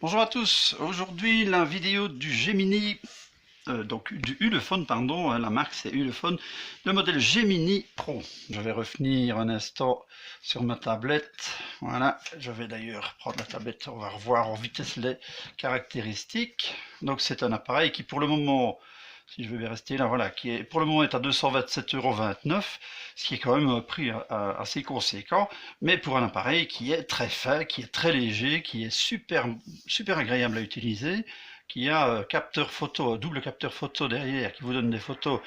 Bonjour à tous, aujourd'hui la vidéo du Gemini, donc du Ulefone, pardon, la marque c'est Ulefone, le modèle Gemini Pro. Je vais revenir un instant sur ma tablette, voilà, je vais d'ailleurs prendre la tablette, on va revoir en vitesse les caractéristiques. Donc c'est un appareil qui pour le moment, si je vais bien rester là, voilà, qui est pour le moment est à 227,29 €, ce qui est quand même un prix assez conséquent, mais pour un appareil qui est très fin, qui est très léger, qui est super agréable à utiliser, qui a capteur photo, double capteur photo derrière, qui vous donne des photos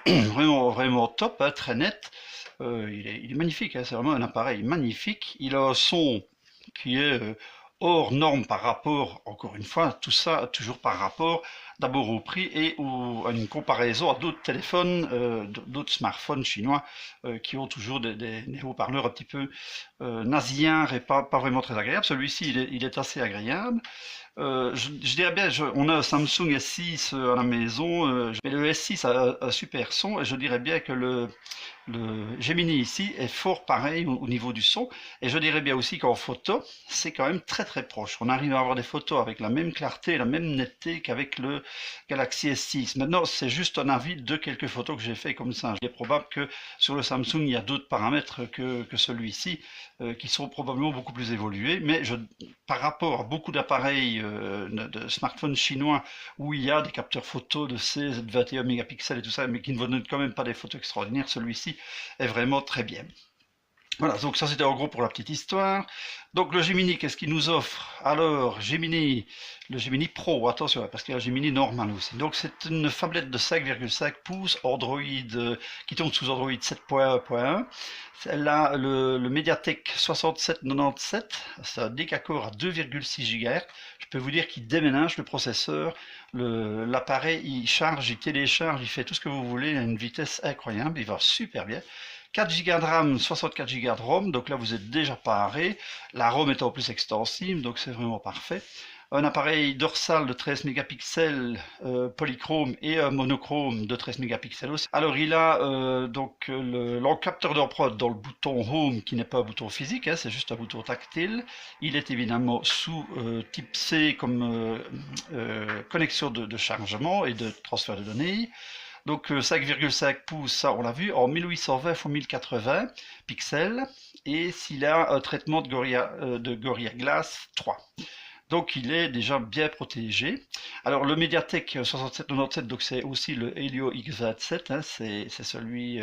vraiment top, hein, très nettes. Il est magnifique, hein, c'est vraiment un appareil magnifique. Il a un son qui est hors norme par rapport, encore une fois, tout ça toujours par rapport d'abord au prix et à une comparaison à d'autres téléphones, d'autres smartphones chinois qui ont toujours des haut-parleurs un petit peu nasillards et pas vraiment très agréables. Celui-ci, il est assez agréable. Je dirais bien, on a un Samsung S6 à la maison, mais le S6 a un super son et je dirais bien que le Gemini ici est fort pareil au niveau du son, et je dirais bien aussi qu'en photo c'est quand même très proche. On arrive à avoir des photos avec la même clarté, la même netteté qu'avec le Galaxy S6. Maintenant c'est juste un avis de quelques photos que j'ai fait comme ça. Il est probable que sur le Samsung il y a d'autres paramètres que celui-ci qui sont probablement beaucoup plus évolués, mais par rapport à beaucoup d'appareils de smartphones chinois où il y a des capteurs photo de 16 et de 21 mégapixels et tout ça, mais qui ne vous donnent quand même pas des photos extraordinaires, celui-ci est vraiment très bien. Voilà, donc ça c'était en gros pour la petite histoire. Donc le Gemini, qu'est-ce qu'il nous offre? Alors, le Gemini Pro, attention, parce qu'il y a le Gemini normal aussi. Donc c'est une phablette de 5,5 pouces, Android, qui tourne sous Android 7.1.1. Elle a le Mediatek 6797, c'est un décacore à 2,6 GHz. Je peux vous dire qu'il déménage le processeur. L'appareil, il charge, il télécharge, il fait tout ce que vous voulez à une vitesse incroyable, il va super bien. 4 Go de RAM, 64 Go de ROM, donc là vous êtes déjà paré. La ROM est en plus extensible, donc c'est vraiment parfait. Un appareil dorsal de 13 mégapixels polychrome et un monochrome de 13 mégapixels aussi. Alors il a donc l'encapteur d'empreinte dans le bouton Home qui n'est pas un bouton physique, hein, c'est juste un bouton tactile. Il est évidemment sous type C comme connexion de chargement et de transfert de données. Donc 5,5 pouces, ça on l'a vu, en 1820 x 1080 pixels, et s'il a un traitement de Gorilla Glass 3. Donc il est déjà bien protégé. Alors le Mediatek 6797, donc c'est aussi le Helio X27, hein, c'est celui,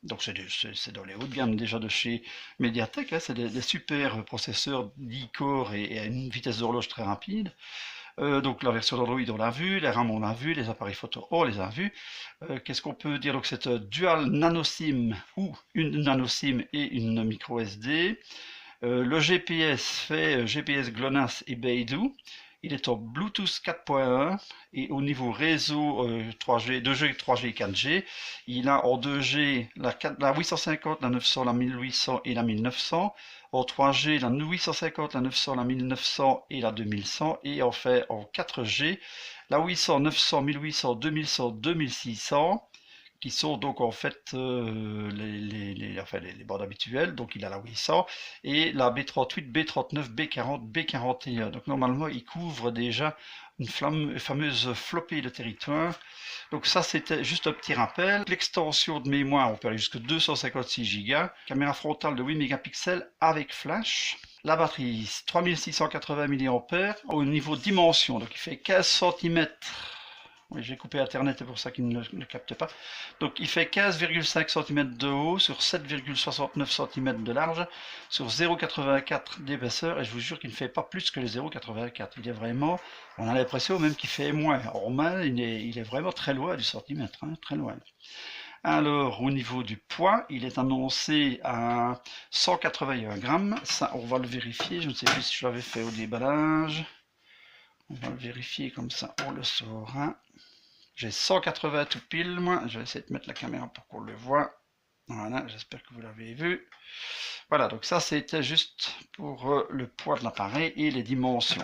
donc c'est dans les hauts de gamme déjà de chez Mediatek, hein, c'est des super processeurs 10 corps et à une vitesse d'horloge très rapide. Donc la version d'Android on l'a vu, les RAM on l'a vu, les appareils photo on les a vus. Qu'est-ce qu'on peut dire? Donc c'est un dual nano SIM ou une nano SIM et une micro SD. Le GPS fait GPS GLONASS et Beidou. Il est en Bluetooth 4.1 et au niveau réseau 3G, 2G, 3G et 4G, il a en 2G la 850, la 900, la 1800 et la 1900. En 3G, la 850, la 900, la 1900 et la 2100. Et en fait en 4G, la 800, 900, 1800, 2100, 2600, qui sont donc en fait les bandes habituelles. Donc il a la 800 et la B38, B39, B40, B41. Donc normalement il couvre déjà une fameuse flopée de territoire. Donc ça c'était juste un petit rappel. L'extension de mémoire, on peut aller jusqu'à 256 Go. Caméra frontale de 8 mégapixels avec flash. La batterie 3680 mAh au niveau dimension, donc il fait 15 cm. Oui, j'ai coupé Internet, c'est pour ça qu'il ne capte pas. Donc il fait 15,5 cm de haut sur 7,69 cm de large sur 0,84 d'épaisseur, et je vous jure qu'il ne fait pas plus que les 0,84. Il est vraiment, on a l'impression même qu'il fait moins. En main, il est vraiment très loin du centimètre, hein, très loin. Alors au niveau du poids, il est annoncé à 181 grammes. Ça, on va le vérifier. Je ne sais plus si je l'avais fait au déballage. On va le vérifier comme ça, on le saura. J'ai 180 tout pile, moi. Je vais essayer de mettre la caméra pour qu'on le voit. Voilà, j'espère que vous l'avez vu. Voilà, donc ça c'était juste pour le poids de l'appareil et les dimensions.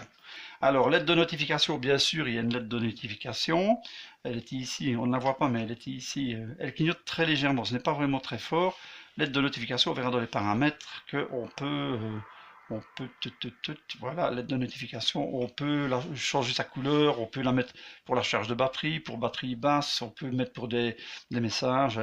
Alors, lettre de notification, bien sûr, il y a une lettre de notification. Elle est ici, on ne la voit pas, mais elle est ici. Elle clignote très légèrement, ce n'est pas vraiment très fort. Lettre de notification, on verra dans les paramètres qu'on peut on peut, voilà, l'aide de notification, on peut changer sa couleur, on peut la mettre pour la charge de batterie, pour batterie basse, on peut mettre pour des messages,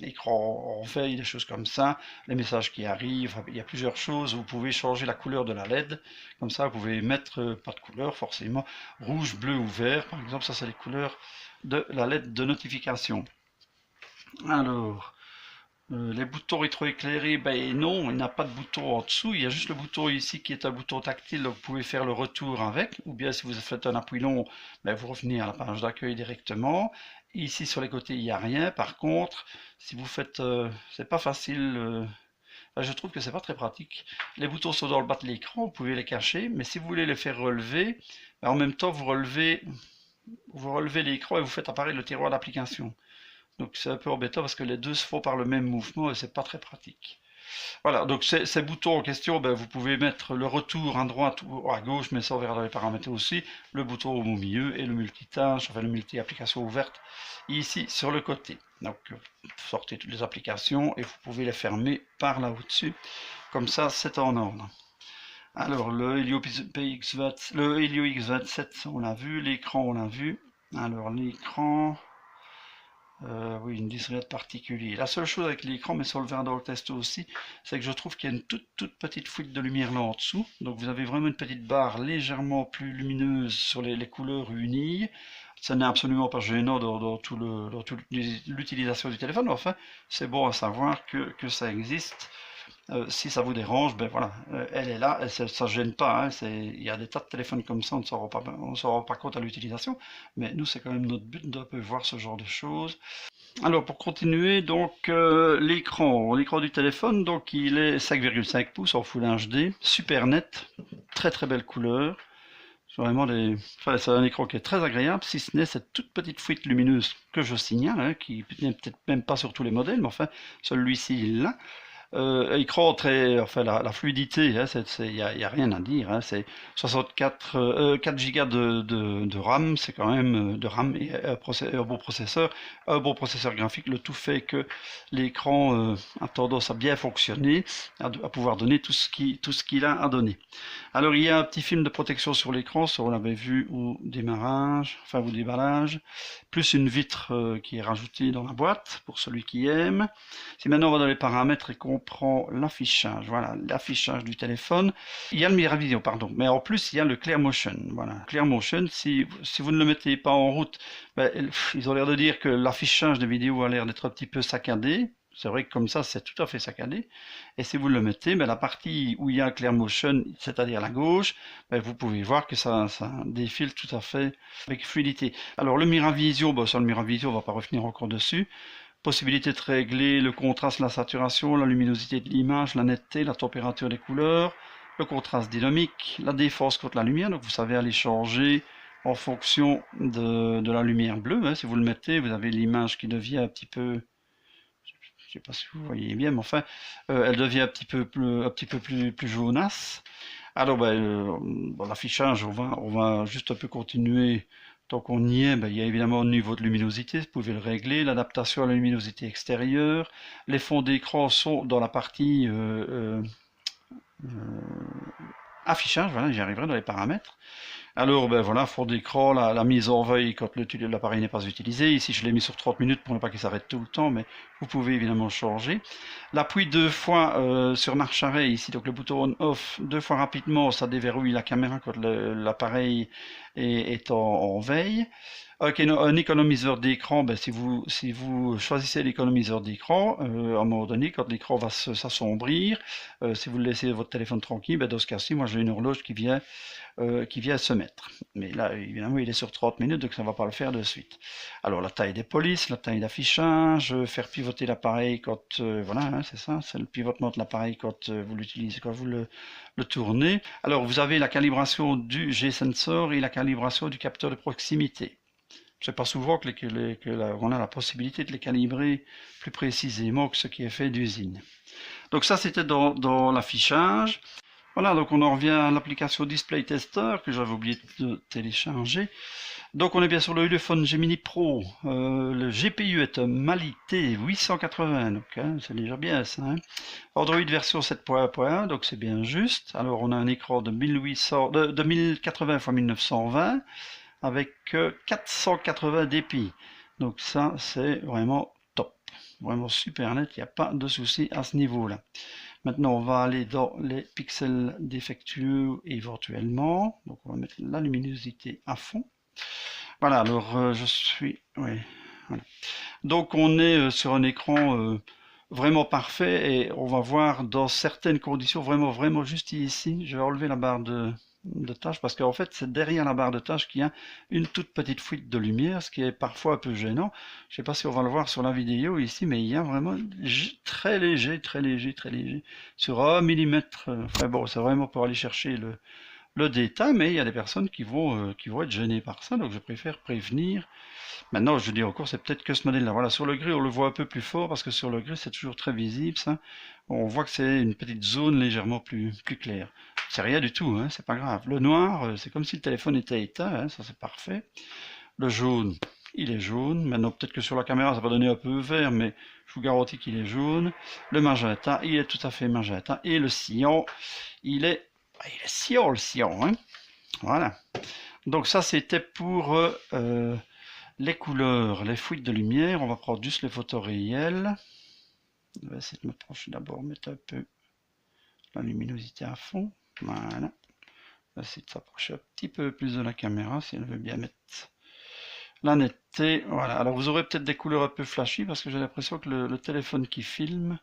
écran en veille, des choses comme ça, les messages qui arrivent, il y a plusieurs choses, vous pouvez changer la couleur de la LED, comme ça vous pouvez mettre, pas de couleur forcément, rouge, bleu ou vert, par exemple, ça c'est les couleurs de la LED de notification. Alors, les boutons rétroéclairés, ben non, il n'y a pas de bouton en dessous, il y a juste le bouton ici qui est un bouton tactile, donc vous pouvez faire le retour avec, ou bien si vous faites un appui long, ben vous revenez à la page d'accueil directement. Ici sur les côtés, il n'y a rien, par contre, si vous faites, c'est pas facile, je trouve que c'est pas très pratique. Les boutons sont dans le bas de l'écran, vous pouvez les cacher, mais si vous voulez les faire relever, ben en même temps vous relevez l'écran et vous faites apparaître le tiroir d'application. Donc c'est un peu embêtant parce que les deux se font par le même mouvement et c'est pas très pratique. Voilà, donc ces boutons en question, ben, vous pouvez mettre le retour à droite ou à gauche, mais ça on verra dans les paramètres aussi, le bouton au milieu et le multitâche, enfin le multi-application ouverte, ici sur le côté. Donc vous sortez toutes les applications et vous pouvez les fermer par là au-dessus, comme ça c'est en ordre. Alors le Helio X27 on l'a vu, l'écran on l'a vu. Alors l'écran... oui, une display particulier. La seule chose avec l'écran, mais ça on le verra dans le test aussi, c'est que je trouve qu'il y a une toute petite fuite de lumière là en dessous. Donc vous avez vraiment une petite barre légèrement plus lumineuse sur les couleurs unies. Ça n'est absolument pas gênant dans toute l'utilisation du téléphone. Enfin, c'est bon à savoir que ça existe. Si ça vous dérange, ben voilà, elle est là, ça ne gêne pas, hein, il y a des tas de téléphones comme ça, on ne s'en rend pas compte à l'utilisation, mais nous c'est quand même notre but d'un peu voir ce genre de choses. Alors pour continuer, donc l'écran du téléphone, donc il est 5,5 pouces en Full HD, super net, très très belle couleur. Vraiment c'est un écran qui est très agréable, si ce n'est cette toute petite fuite lumineuse que je signale, hein, qui n'est peut-être même pas sur tous les modèles, mais enfin celui-ci il l'a. Écran très, enfin la fluidité, hein, il y a rien à dire, hein, c'est 4 Go de RAM, c'est quand même de RAM et un bon processeur graphique, le tout fait que l'écran a tendance à bien fonctionner, à pouvoir donner tout ce qu'il a à donner. Alors il y a un petit film de protection sur l'écran, ça on l'avait vu au démarrage, enfin au déballage, plus une vitre qui est rajoutée dans la boîte pour celui qui aime. Si maintenant on va dans les paramètres et qu'on prend l'affichage, voilà, l'affichage du téléphone, il y a le Miravisio, pardon, mais en plus il y a le Clear Motion, voilà. Clear Motion, si vous ne le mettez pas en route, ben, ils ont l'air de dire que l'affichage des vidéos a l'air d'être un petit peu saccadé. C'est vrai que comme ça, c'est tout à fait saccadé. Et si vous le mettez, ben, la partie où il y a Clear Motion, c'est-à-dire la gauche, ben, vous pouvez voir que ça défile tout à fait avec fluidité. Alors le Miravisio, ben, sur le Miravisio, on ne va pas revenir encore dessus. Possibilité de régler le contraste, la saturation, la luminosité de l'image, la netteté, la température des couleurs, le contraste dynamique, la défense contre la lumière. Donc vous savez aller changer en fonction de la lumière bleue. Hein. Si vous le mettez, vous avez l'image qui devient un petit peu... Je ne sais pas si vous voyez bien, mais enfin, elle devient un petit peu plus jaunasse. Alors, dans l'affichage, on va juste un peu continuer. Tant qu'on y est, il y a évidemment le niveau de luminosité, vous pouvez le régler, l'adaptation à la luminosité extérieure. Les fonds d'écran sont dans la partie affichage, voilà, j'y arriverai dans les paramètres. Alors, voilà, fond d'écran, la mise en veille quand l'appareil n'est pas utilisé. Ici, je l'ai mis sur 30 minutes pour ne pas qu'il s'arrête tout le temps, mais vous pouvez évidemment changer. L'appui 2 fois sur marche arrêt, ici, donc le bouton on-off, 2 fois rapidement, ça déverrouille la caméra quand l'appareil est en veille. Un économiseur d'écran, si vous choisissez l'économiseur d'écran, à un moment donné, quand l'écran va s'assombrir, si vous laissez votre téléphone tranquille, dans ce cas-ci, moi j'ai une horloge qui vient se mettre. Mais là, évidemment, il est sur 30 minutes, donc ça ne va pas le faire de suite. Alors, la taille des polices, la taille d'affichage, faire pivoter l'appareil quand... voilà, hein, c'est ça, c'est le pivotement de l'appareil quand vous l'utilisez, quand vous le tournez. Alors, vous avez la calibration du G-sensor et la calibration du capteur de proximité. C'est pas souvent qu'on a la possibilité de les calibrer plus précisément que ce qui est fait d'usine. Donc ça, c'était dans l'affichage. Voilà, donc on en revient à l'application Display Tester que j'avais oublié de télécharger. Donc on est bien sur le Ulefone Gemini Pro. Le GPU est un Mali T880, donc hein, c'est déjà bien ça. Hein. Android version 7.1, donc c'est bien juste. Alors on a un écran de 1080 x 1920 avec 480 dpi. Donc ça c'est vraiment top, vraiment super net, il n'y a pas de souci à ce niveau-là. Maintenant on va aller dans les pixels défectueux éventuellement. Donc on va mettre la luminosité à fond. Voilà, alors je suis... Oui, voilà. Donc on est sur un écran vraiment parfait et on va voir dans certaines conditions, vraiment juste ici, je vais enlever la barre de tâches parce qu'en fait c'est derrière la barre de tâches qu'il y a une toute petite fuite de lumière, ce qui est parfois un peu gênant. Je ne sais pas si on va le voir sur la vidéo ici, mais il y a vraiment très léger, sur 1 millimètre. Enfin bon, c'est vraiment pour aller chercher le détail, mais il y a des personnes qui vont être gênées par ça, donc je préfère prévenir. Maintenant, je dis encore, c'est peut-être que ce modèle-là. Voilà, sur le gris, on le voit un peu plus fort, parce que sur le gris, c'est toujours très visible, ça. On voit que c'est une petite zone légèrement plus claire. C'est rien du tout, hein, c'est pas grave. Le noir, c'est comme si le téléphone était éteint, hein, ça c'est parfait. Le jaune, il est jaune. Maintenant, peut-être que sur la caméra, ça va donner un peu vert, mais je vous garantis qu'il est jaune. Le magenta, il est tout à fait magenta. Et le cyan, il est cyan, le cyan, hein. Voilà. Donc ça, c'était pour les couleurs, les fuites de lumière. On va prendre juste les photos réelles. Je vais essayer de m'approcher d'abord, mettre un peu la luminosité à fond. Voilà. On va essayer de s'approcher un petit peu plus de la caméra si elle veut bien mettre la netteté. Voilà. Alors vous aurez peut-être des couleurs un peu flashy parce que j'ai l'impression que le téléphone qui filme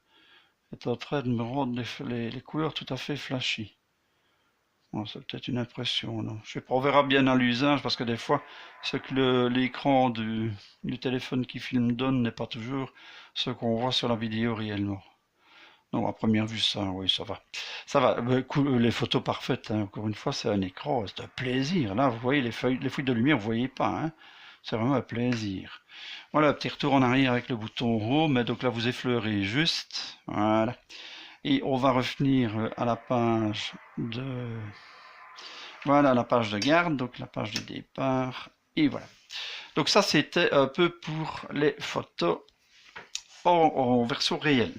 est en train de me rendre les couleurs tout à fait flashy. Bon, c'est peut-être une impression, non. Je sais pas, on verra bien à l'usage parce que des fois, ce que l'écran du téléphone qui filme donne n'est pas toujours ce qu'on voit sur la vidéo réellement. Non, à première vue, ça, oui, ça va. Ça va. Les photos parfaites, hein, encore une fois, c'est un écran, c'est un plaisir. Là, vous voyez les fuites de lumière, vous voyez pas, hein. C'est vraiment un plaisir. Voilà, petit retour en arrière avec le bouton Home. Donc là, vous effleurez juste. Voilà. Et on va revenir à la page de... Voilà la page de garde, donc la page de départ. Et voilà. Donc ça, c'était un peu pour les photos en version réelle.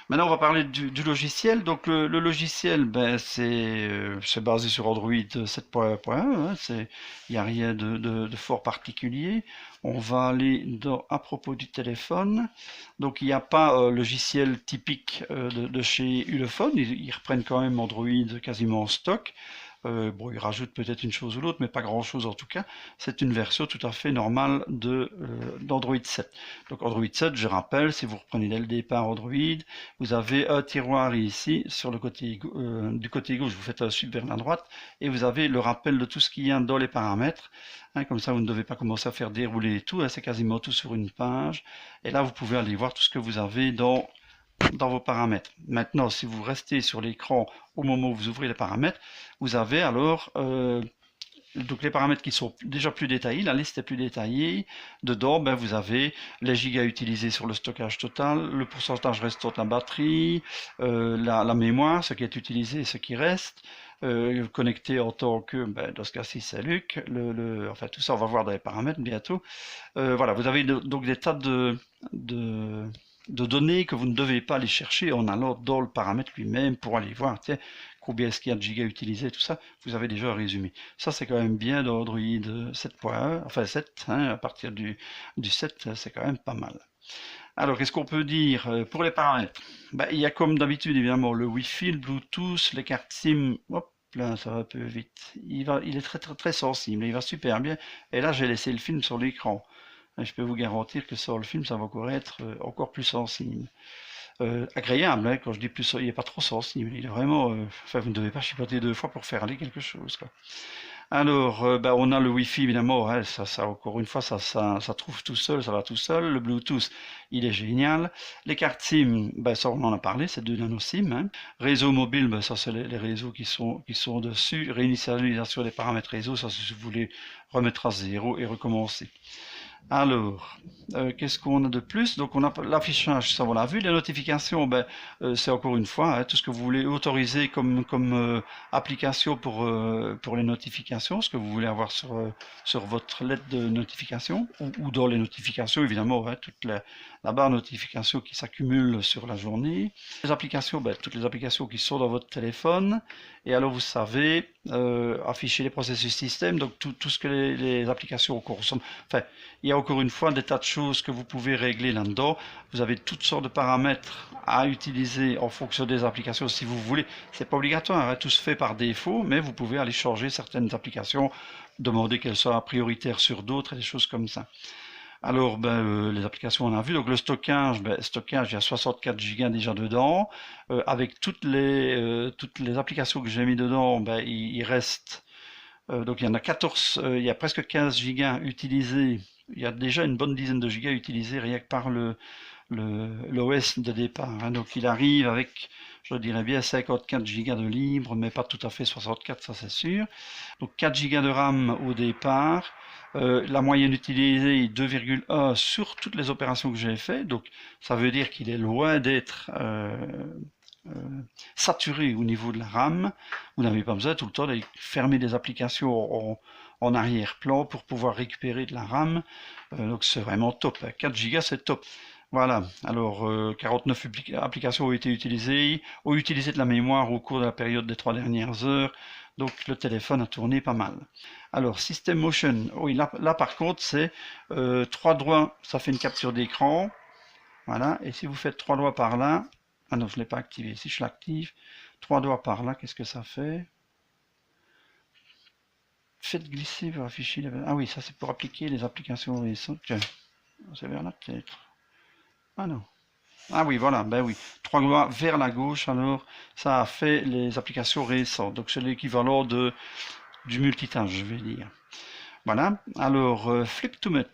Maintenant, on va parler du logiciel. Donc le logiciel, ben, c'est basé sur Android 7.1. Hein, il n'y a rien de fort particulier. On va aller à propos du téléphone. Donc il n'y a pas logiciel typique de chez Ulefone. Ils reprennent quand même Android quasiment en stock. Bon, ils rajoutent peut-être une chose ou l'autre, mais pas grand-chose en tout cas. C'est une version tout à fait normale d'Android 7. Donc Android 7, je rappelle, si vous reprenez dès le départ Android, vous avez un tiroir ici, sur le côté du côté gauche, vous faites un swipe vers la droite, et vous avez le rappel de tout ce qu'il y a dans les paramètres. Hein, comme ça, vous ne devez pas commencer à faire dérouler tout, hein, c'est quasiment tout sur une page. Et là, vous pouvez aller voir tout ce que vous avez dans vos paramètres. Maintenant, si vous restez sur l'écran au moment où vous ouvrez les paramètres, vous avez alors donc les paramètres qui sont déjà plus détaillés, la liste est plus détaillée. Dedans, ben, vous avez les gigas utilisés sur le stockage total, le pourcentage restant de la batterie, la mémoire, ce qui est utilisé et ce qui reste. Connecté en tant que, ben, dans ce cas-ci c'est Luc, enfin tout ça on va voir dans les paramètres bientôt. Voilà, vous avez donc des tas de données que vous ne devez pas aller chercher en allant dans le paramètre lui-même pour aller voir, tiens, combien est-ce qu'il y a de gigas utilisés, tout ça, vous avez déjà un résumé. Ça, c'est quand même bien dans Android 7.1, enfin 7, hein, à partir du 7, c'est quand même pas mal. Alors, qu'est-ce qu'on peut dire pour les paramètres? Ben, il y a comme d'habitude, évidemment, le Wi-Fi, le Bluetooth, les cartes SIM, hop, là, ça va un peu vite. Il est très sensible, il va super bien. Et là, j'ai laissé le film sur l'écran. Je peux vous garantir que sur le film, ça va encore être encore plus sensible. Agréable, hein, quand je dis plus, il n'est pas trop sensible, il est vraiment, enfin vous ne devez pas chipoter 2 fois pour faire aller quelque chose, quoi. Alors, ben, on a le Wi-Fi évidemment, hein, ça encore une fois, ça trouve tout seul, ça va tout seul. Le Bluetooth, il est génial. Les cartes SIM, ben, ça on en a parlé, c'est 2 nano SIM. Hein. Réseau mobile, ben, ça c'est les réseaux qui sont dessus. Réinitialisation des paramètres réseau, ça si vous voulez remettre à zéro et recommencer. Alors, qu'est-ce qu'on a de plus? Donc on a l'affichage, ça on l'a vu. Les notifications, ben, c'est encore une fois tout ce que vous voulez autoriser comme application pour les notifications, ce que vous voulez avoir sur votre lettre de notification, ou dans les notifications évidemment, toute la barre notification qui s'accumule sur la journée. Les applications, ben, toutes les applications qui sont dans votre téléphone. Et alors vous savez afficher les processus système, donc tout ce que les applications consomment. Enfin, il y a encore une fois des tas de choses que vous pouvez régler là-dedans. Vous avez toutes sortes de paramètres à utiliser en fonction des applications si vous voulez. C'est pas obligatoire, tout se fait par défaut, mais vous pouvez aller changer certaines applications, demander qu'elles soient prioritaires sur d'autres et des choses comme ça. Alors, les applications, on a vu. Donc, le stockage, stockage, il y a 64 Go déjà dedans. Avec toutes les applications que j'ai mis dedans, il reste. Donc, il y en a 14, il y a presque 15 Go utilisés. Il y a déjà une bonne dizaine de gigas utilisés rien que par l'OS de départ. Donc, il arrive avec, je dirais bien, 54 Go de libre, mais pas tout à fait 64, ça c'est sûr. Donc, 4 Go de RAM au départ. La moyenne utilisée est 2,1 sur toutes les opérations que j'ai faites, donc ça veut dire qu'il est loin d'être saturé au niveau de la RAM. Vous n'avez pas besoin tout le temps de fermer des applications en arrière-plan pour pouvoir récupérer de la RAM, donc c'est vraiment top. 4 Go c'est top. Voilà, alors 49 applications ont été utilisées, ont utilisé de la mémoire au cours de la période des 3 dernières heures, donc le téléphone a tourné pas mal. Alors, System Motion, oui, là par contre, c'est 3 doigts, ça fait une capture d'écran, voilà, et si vous faites 3 doigts par là, ah non, je ne l'ai pas activé, si je l'active, 3 doigts par là, qu'est-ce que ça fait? Faites glisser vers afficher, ah oui, ça c'est pour appliquer les applications récentes, tiens, c'est vers là peut-être, ah non. Ah oui, voilà, ben oui. 3 doigts vers la gauche, alors ça a fait les applications récentes. Donc c'est l'équivalent du multitâche, je vais dire. Voilà, alors Flip to Mute.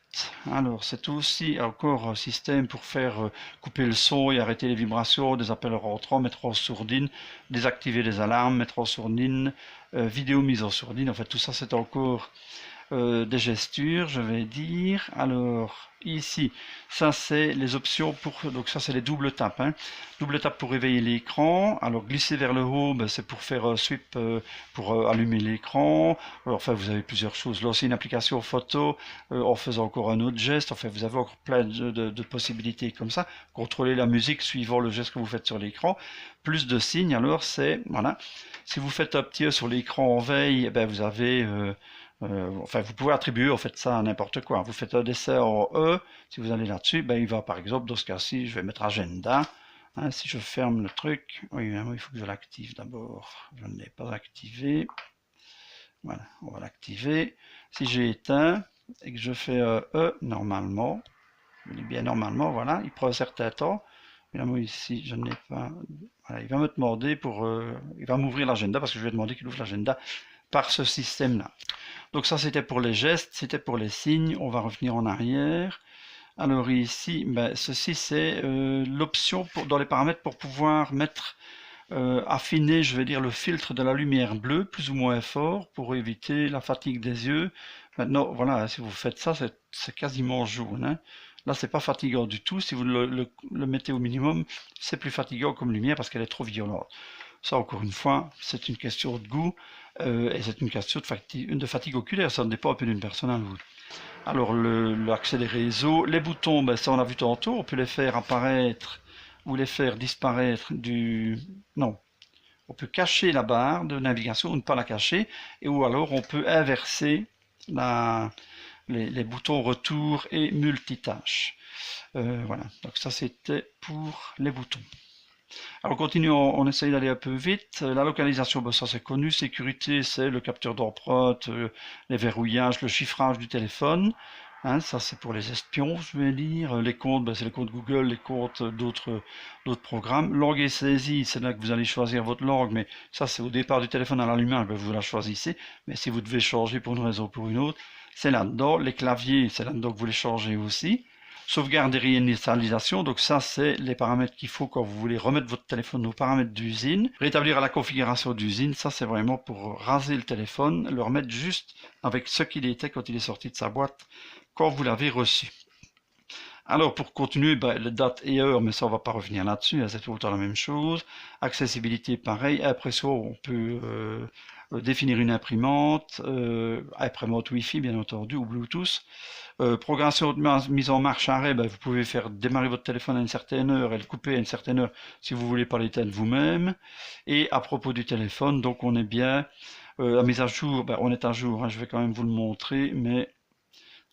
Alors c'est aussi encore un système pour faire couper le son et arrêter les vibrations, des appels rentrants, mettre en sourdine, désactiver les alarmes, mettre en sourdine, vidéo mise en sourdine. En fait, tout ça c'est encore des gestures, je vais dire. Alors ici, ça c'est les options pour, donc ça c'est les double tapes, double tape pour réveiller l'écran. Alors glisser vers le haut, c'est pour faire sweep, pour allumer l'écran. Enfin, vous avez plusieurs choses. Lancer une application photo en faisant encore un autre geste. Enfin, vous avez encore plein de possibilités comme ça. Contrôler la musique suivant le geste que vous faites sur l'écran. Plus de signes, alors c'est, voilà. Si vous faites un petit E sur l'écran en veille, vous avez enfin, vous pouvez attribuer en fait ça à n'importe quoi. Vous faites un dessin en E, si vous allez là-dessus, il va par exemple, dans ce cas-ci, je vais mettre agenda. Si je ferme le truc, oui, il faut que je l'active d'abord. Je ne l'ai pas activé. Voilà, on va l'activer. Si j'ai éteint et que je fais un E normalement, je dis bien normalement, voilà, il prend un certain temps. Évidemment, ici, je ne l'ai pas. Voilà, il va me demander il va m'ouvrir l'agenda parce que je vais demander qu'il ouvre l'agenda par ce système-là. Donc ça c'était pour les gestes, c'était pour les signes, on va revenir en arrière. Alors ici, ceci c'est l'option dans les paramètres pour pouvoir mettre, affiner, je vais dire, le filtre de la lumière bleue, plus ou moins fort, pour éviter la fatigue des yeux. Maintenant, voilà, si vous faites ça, c'est quasiment jaune. Là, c'est pas fatigant du tout. Si vous le mettez au minimum, c'est plus fatigant comme lumière parce qu'elle est trop violente. Ça, encore une fois, c'est une question de goût et c'est une question de fatigue oculaire. Ça ne dépend un peu d'une personne à l'autre. Alors, l'accès des réseaux, les boutons, ça on a vu tantôt. On peut les faire apparaître ou les faire disparaître Non. On peut cacher la barre de navigation ou ne pas la cacher. Ou alors, on peut inverser les boutons retour et multitâche. Voilà. Donc, ça, c'était pour les boutons. Alors continuons, on essaye d'aller un peu vite. La localisation, ça c'est connu. Sécurité, c'est le capteur d'empreinte, les verrouillages, le chiffrage du téléphone. Ça c'est pour les espions, je vais dire. Les comptes, c'est les comptes Google, les comptes d'autres programmes. Langue et saisie, c'est là que vous allez choisir votre langue, mais ça c'est au départ du téléphone à l'allumage, vous la choisissez. Mais si vous devez changer pour une raison ou pour une autre, c'est là-dedans. Les claviers, c'est là-dedans que vous les changez aussi. Sauvegarde et réinitialisation, donc ça c'est les paramètres qu'il faut quand vous voulez remettre votre téléphone aux paramètres d'usine. Rétablir à la configuration d'usine, ça c'est vraiment pour raser le téléphone, le remettre juste avec ce qu'il était quand il est sorti de sa boîte, quand vous l'avez reçu. Alors pour continuer, la date et heure, mais ça on va pas revenir là-dessus, c'est tout le temps la même chose. Accessibilité pareil, impression, on peut définir une imprimante, imprimante Wi-Fi bien entendu, ou Bluetooth. Programmation de mise en marche arrêt, vous pouvez faire démarrer votre téléphone à une certaine heure et le couper à une certaine heure si vous voulez pas l'éteindre vous-même. Et à propos du téléphone, donc on est bien, la mise à jour, on est à jour, hein, je vais quand même vous le montrer, mais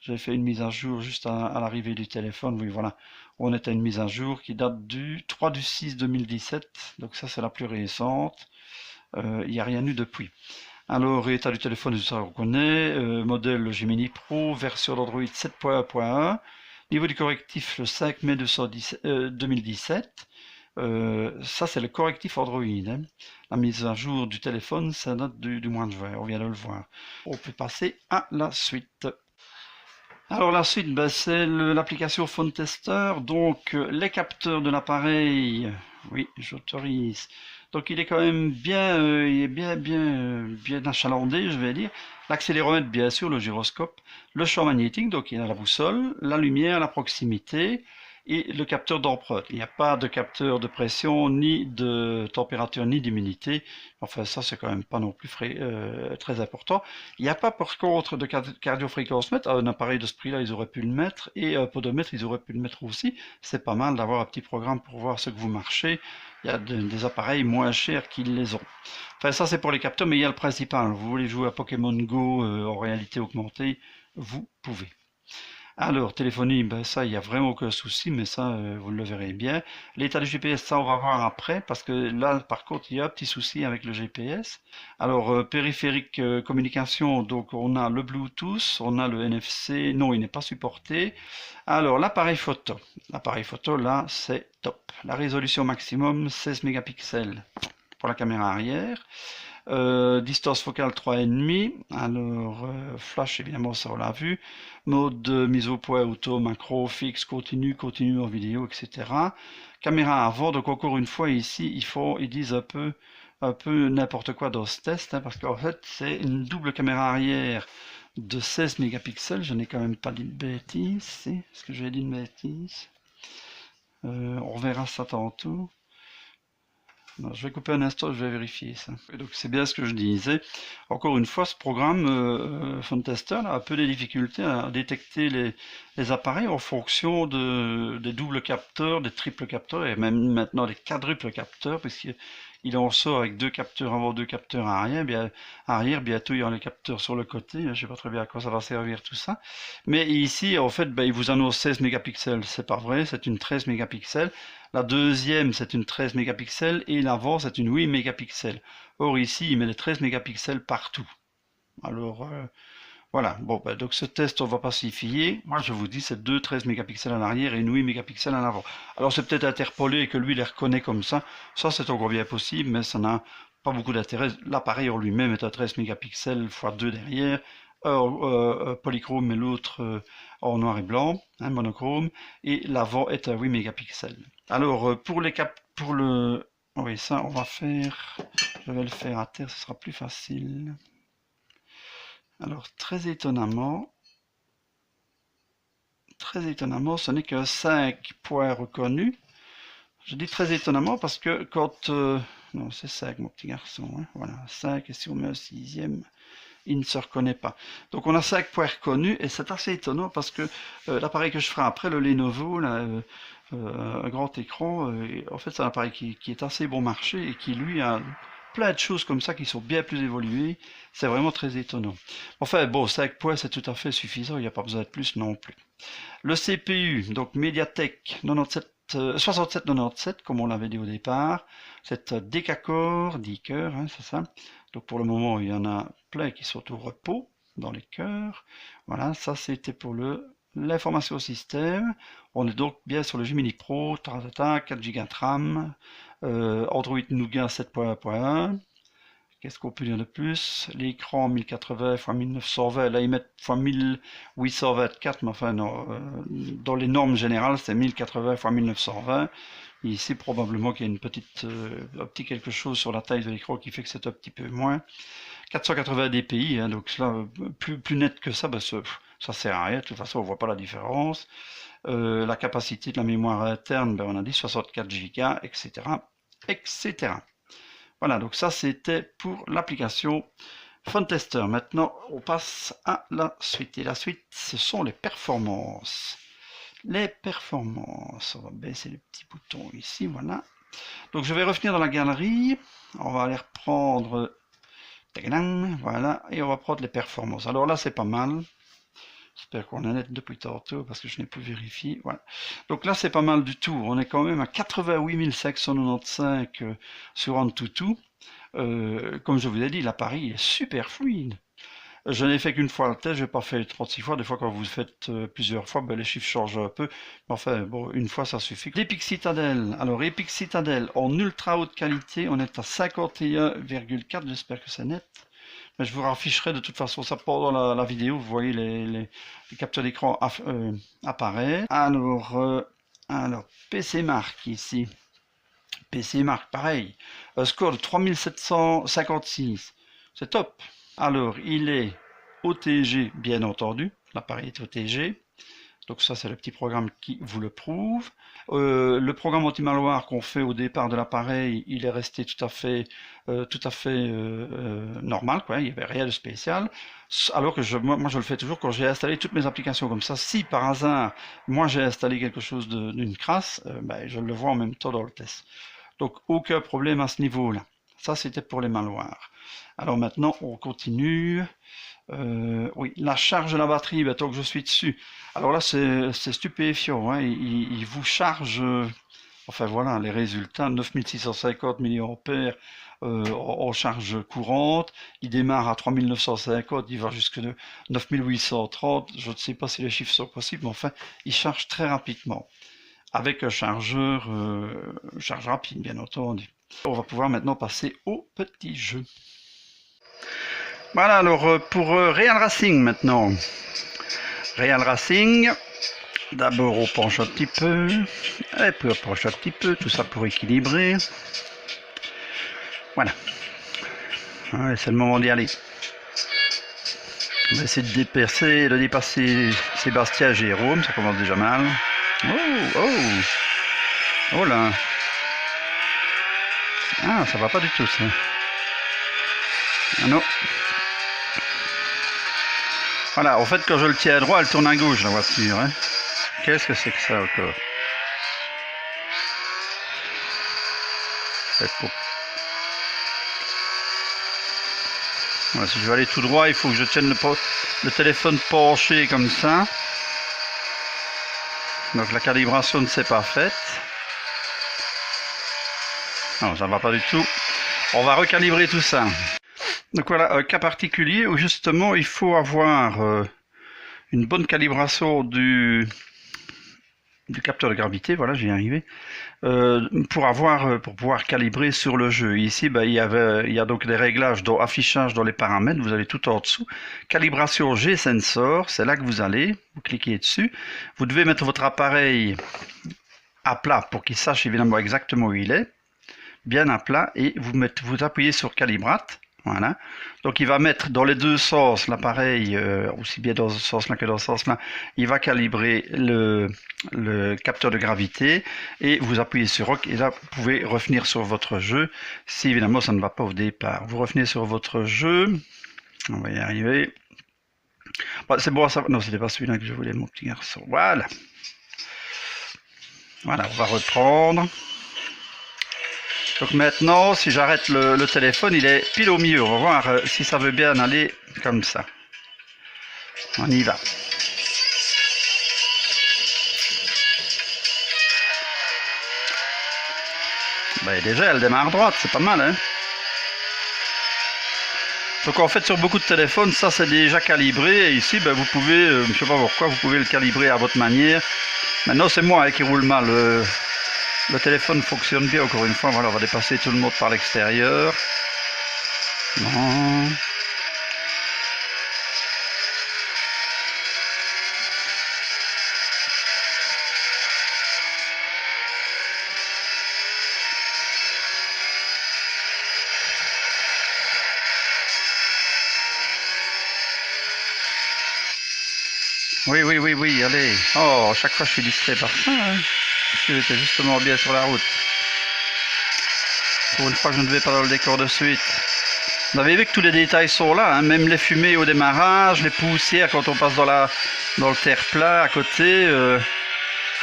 j'ai fait une mise à jour juste à l'arrivée du téléphone. Oui, voilà. On est à une mise à jour qui date du 3/6/2017. Donc ça, c'est la plus récente. Il n'y a rien eu depuis. Alors, état du téléphone, ça on connaît. Modèle Gemini Pro, version d'Android 7.1.1. Niveau du correctif, le 5 mai 2017. Ça, c'est le correctif Android. Hein. La mise à jour du téléphone, ça date du mois de juin. On vient de le voir. On peut passer à la suite. Alors la suite, c'est l'application Phone Tester, donc les capteurs de l'appareil, oui j'autorise, donc il est quand même bien, il est bien achalandé je vais dire, l'accéléromètre bien sûr, le gyroscope, le champ magnétique, donc il y a la boussole, la lumière, la proximité, et le capteur d'empreinte. Il n'y a pas de capteur de pression, ni de température, ni d'humidité. Enfin, ça, c'est quand même pas non plus très important. Il n'y a pas, par contre, de cardiofréquence-mètre. Un appareil de ce prix-là, ils auraient pu le mettre. Et un podomètre, ils auraient pu le mettre aussi. C'est pas mal d'avoir un petit programme pour voir ce que vous marchez. Il y a des appareils moins chers qui les ont. Enfin, ça, c'est pour les capteurs, mais il y a le principal. Vous voulez jouer à Pokémon Go en réalité augmentée, vous pouvez. Alors, téléphonie, ça, il n'y a vraiment aucun souci, mais ça, vous le verrez bien. L'état du GPS, ça, on va voir après, parce que là, par contre, il y a un petit souci avec le GPS. Alors, périphérique communication, donc on a le Bluetooth, on a le NFC, non, il n'est pas supporté. Alors, l'appareil photo. L'appareil photo, là, c'est top. La résolution maximum, 16 mégapixels pour la caméra arrière. Distance focale 3,5. Alors, flash, évidemment, ça on l'a vu. Mode mise au point, auto, macro, fixe, continu en vidéo, etc. Caméra avant, donc encore une fois, ici, ils disent un peu n'importe quoi dans ce test, hein, parce qu'en fait, c'est une double caméra arrière de 16 mégapixels. Je n'ai quand même pas dit de bêtises. Est-ce que j'ai dit une bêtise? On verra ça tantôt. Non, je vais couper un instant, je vais vérifier ça. Et donc c'est bien ce que je disais. Encore une fois, ce programme Phone Tester a un peu des difficultés à détecter les appareils en fonction des doubles capteurs, des triples capteurs et même maintenant des quadruples capteurs, puisqu'il en sort avec 2 capteurs avant, 2 capteurs arrière. Bientôt il y aura les capteurs sur le côté. Je ne sais pas très bien à quoi ça va servir tout ça. Mais ici, en fait, il vous annonce 16 mégapixels. C'est pas vrai, c'est une 13 mégapixels. La deuxième, c'est une 13 mégapixels et l'avant, c'est une 8 mégapixels. Or ici, il met les 13 mégapixels partout. Alors, voilà. Bon, donc ce test, on va pas s'y fier. Moi, je vous dis, c'est 2 13 mégapixels à l'arrière et une 8 mégapixels à l'avant. Alors, c'est peut-être interpolé et que lui, les reconnaît comme ça. Ça, c'est encore bien possible, mais ça n'a pas beaucoup d'intérêt. L'appareil en lui-même est à 13 mégapixels x 2 derrière. Polychrome et l'autre en noir et blanc, hein, monochrome, et l'avant est à 8 mégapixels. Alors pour le oui, ça on va faire, je vais le faire à terre, ce sera plus facile. Alors très étonnamment, ce n'est qu'un 5 points reconnu. Je dis très étonnamment parce que quand non, c'est 5 mon petit garçon, hein, voilà, 5, et si on met un 6e, il ne se reconnaît pas. Donc on a 5 points reconnus et c'est assez étonnant parce que l'appareil que je ferai après, le Lenovo, là, un grand écran, en fait c'est un appareil qui est assez bon marché et qui lui a plein de choses comme ça qui sont bien plus évoluées. C'est vraiment très étonnant. Enfin bon, 5 points c'est tout à fait suffisant, il n'y a pas besoin de plus non plus. Le CPU, donc Mediatek 6797 comme on l'avait dit au départ, c'est décacore, 10 cœurs, hein, c'est ça. Donc pour le moment, il y en a plein qui sont au repos dans les cœurs. Voilà, ça c'était pour l'information au système. On est donc bien sur le Gemini Pro, 4 Go de RAM, Android Nougat 7.1.1, Qu'est-ce qu'on peut dire de plus? L'écran 1080 x 1920, là ils mettent x 1824, mais enfin non, dans les normes générales c'est 1080 x 1920. Ici probablement qu'il y a une petite, un petit quelque chose sur la taille de l'écran qui fait que c'est un petit peu moins. 480 dpi, hein, donc là, plus net que ça, ben, ça sert à rien, de toute façon on voit pas la différence. La capacité de la mémoire interne, ben, on a dit 64 Go, etc. etc. Voilà, donc ça c'était pour l'application PhoneTester. Maintenant, on passe à la suite. Et la suite, ce sont les performances. Les performances. On va baisser le petit bouton ici, voilà. Donc je vais revenir dans la galerie. On va aller reprendre. Voilà, et on va prendre les performances. Alors là, c'est pas mal. J'espère qu'on est net depuis tantôt parce que je n'ai plus vérifié. Voilà. Donc là, c'est pas mal du tout. On est quand même à 88 595 sur AnTuTu. Comme je vous ai dit, l'appareil est super fluide. Je n'ai fait qu'une fois le test, je n'ai pas fait 36 fois. Des fois, quand vous faites plusieurs fois, ben, les chiffres changent un peu. Mais enfin, bon, une fois, ça suffit. L'Epic Citadel. Alors, Epic Citadel en ultra haute qualité, on est à 51,4. J'espère que c'est net. Mais je vous afficherai de toute façon ça pendant la vidéo. Vous voyez les capteurs d'écran apparaître. Alors, PC Mark ici. PC Mark, pareil. Un score de 3756. C'est top. Alors, il est OTG, bien entendu. L'appareil est OTG. Donc ça, c'est le petit programme qui vous le prouve. Le programme anti-malware qu'on fait au départ de l'appareil, il est resté tout à fait normal, quoi. Il n'y avait rien de spécial. Alors que moi, je le fais toujours quand j'ai installé toutes mes applications comme ça. Si par hasard, moi j'ai installé quelque chose d'une crasse, ben, je le vois en même temps dans le test. Donc aucun problème à ce niveau-là. Ça, c'était pour les malwares. Alors maintenant, on continue. Oui, la charge de la batterie, ben, tant que je suis dessus. Alors là, c'est stupéfiant. Hein, il vous charge, enfin voilà, les résultats, 9650 mAh en charge courante. Il démarre à 3950, il va jusque 9830. Je ne sais pas si les chiffres sont possibles, mais enfin, il charge très rapidement. Avec un chargeur charge rapide, bien entendu. On va pouvoir maintenant passer au petit jeu. Voilà, alors pour Real Racing maintenant. Real Racing, d'abord on penche un petit peu, et puis on penche un petit peu, tout ça pour équilibrer. Voilà. Ouais, c'est le moment d'y aller. On va essayer de dépasser Sébastien Jérôme, ça commence déjà mal. Oh là. Ah, ça va pas du tout ça. Ah non. Voilà, en fait, quand je le tiens à droite, elle tourne à gauche, la voiture. Hein. Qu'est-ce que c'est que ça encore? Voilà, si je veux aller tout droit, il faut que je tienne le téléphone penché comme ça. Donc la calibration ne s'est pas faite. Non, ça ne va pas du tout. On va recalibrer tout ça. Donc voilà, un cas particulier où justement il faut avoir une bonne calibration du capteur de gravité, voilà, j'y arrivé, pour pouvoir calibrer sur le jeu. Ici, ben, il y a donc des réglages, affichage dans les paramètres, vous allez tout en dessous. Calibration G-Sensor, c'est là que vous allez, vous cliquez dessus. Vous devez mettre votre appareil à plat pour qu'il sache évidemment exactement où il est, bien à plat, et vous appuyez sur Calibrate. Voilà. Donc il va mettre dans les deux sens l'appareil, aussi bien dans ce sens-là que dans ce sens-là, il va calibrer le capteur de gravité et vous appuyez sur OK et là vous pouvez revenir sur votre jeu si évidemment ça ne va pas au départ. Vous revenez sur votre jeu, on va y arriver. Bon, c'est bon, ça... non c'était pas celui-là que je voulais, mon petit garçon. Voilà. Voilà, on va reprendre. Donc maintenant, si j'arrête le téléphone, il est pile au milieu. On va voir si ça veut bien aller comme ça. On y va. Ben déjà, elle démarre à droite, c'est pas mal, hein. Donc en fait, sur beaucoup de téléphones, ça c'est déjà calibré. Et ici, ben, vous pouvez, je sais pas pourquoi, vous pouvez le calibrer à votre manière. Maintenant, c'est moi qui roule mal. Le téléphone fonctionne bien, encore une fois. Voilà, on va dépasser tout le monde par l'extérieur. Non. Oui, oui, oui, oui, allez. Oh, chaque fois je suis distrait par ça. Hein. J'étais justement bien sur la route. Pour une fois que je ne vais pas dans le décor de suite. Vous avez vu que tous les détails sont là, hein, même les fumées au démarrage, les poussières quand on passe dans le terre-plat à côté.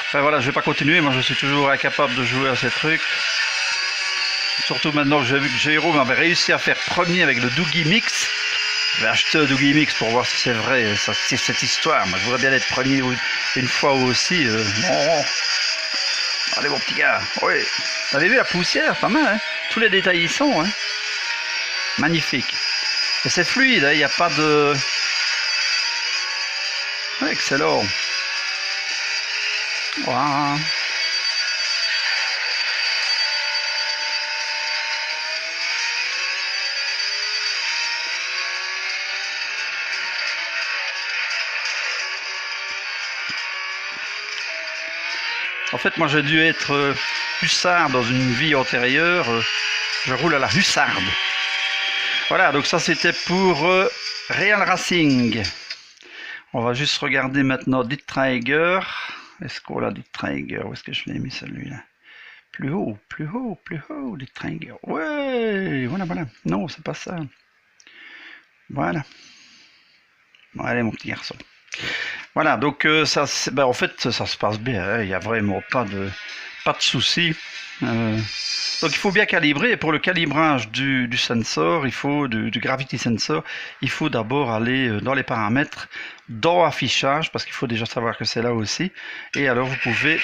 Enfin voilà, je vais pas continuer, moi je suis toujours incapable de jouer à ces trucs. Surtout maintenant que j'ai vu que Jérôme avait réussi à faire premier avec le Doogie Mix. Je vais acheter un Doogie Mix pour voir si c'est vrai, c'est cette histoire. Moi je voudrais bien être premier une fois aussi. Bon. Allez mon petit gars, oui. Vous avez vu la poussière, pas mal, hein. Tous les détails y sont, hein. Magnifique. Et c'est fluide, il n'y a pas de... Excellent. Voilà. En fait, moi j'ai dû être hussard dans une vie antérieure. Je roule à la hussarde. Voilà, donc ça c'était pour Real Racing. On va juste regarder maintenant Dit Traeger. Est-ce qu'on l'a Dit Traeger? Où est-ce que je l'ai mis celui-là? Plus haut, plus haut, plus haut, Dit Traeger. Ouais, voilà, voilà. Non, c'est pas ça. Voilà. Bon, allez mon petit garçon. Voilà, donc ça, ben, en fait, ça se passe bien. Hein, il n'y a vraiment pas de souci. Donc il faut bien calibrer, et pour le calibrage du sensor, il faut du gravity sensor, il faut d'abord aller dans les paramètres, dans affichage, parce qu'il faut déjà savoir que c'est là aussi, et alors vous pouvez